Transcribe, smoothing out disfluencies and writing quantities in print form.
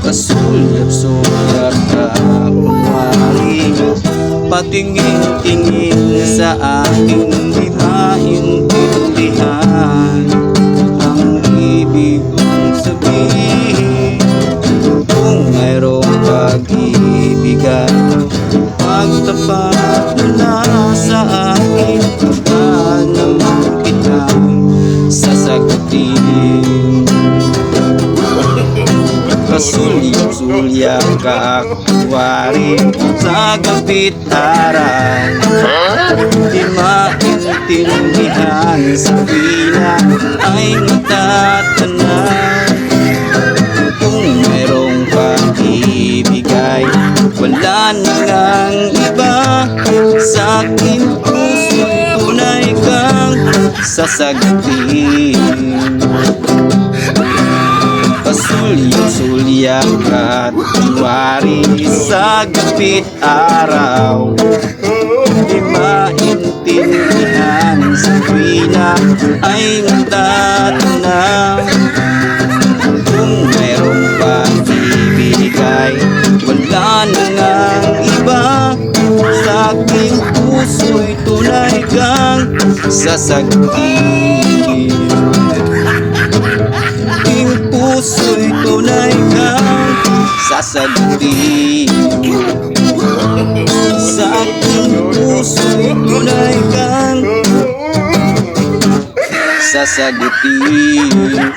Kasulyap-sulyap ka kunwari, patingin-tingin sa akin, di maintindihan ang ibig mong sabihin. Kung mayroong pag-ibigan, pagtapat mo na sa akin, baka naman kitang sasagutin. Kasulyap-sulyap ka akwari sa gabit araw, di maintindihan sa pila ay matatanaw. Kung mayroong pag-ibigay, wala na ngang iba, sa aking puso'y tunay kang sasagutin. Kasulyap-sulyap ka kunwari sa gabit araw, di maintindihan sa tuwina ay matatanaw. Kung mayroong pag-ibigay, wala na ngang iba, sa aking puso'y tunay kang sasagutin. Puso'y tunay kang sasagutin. Sa aking puso'y tunay kang sasagutin.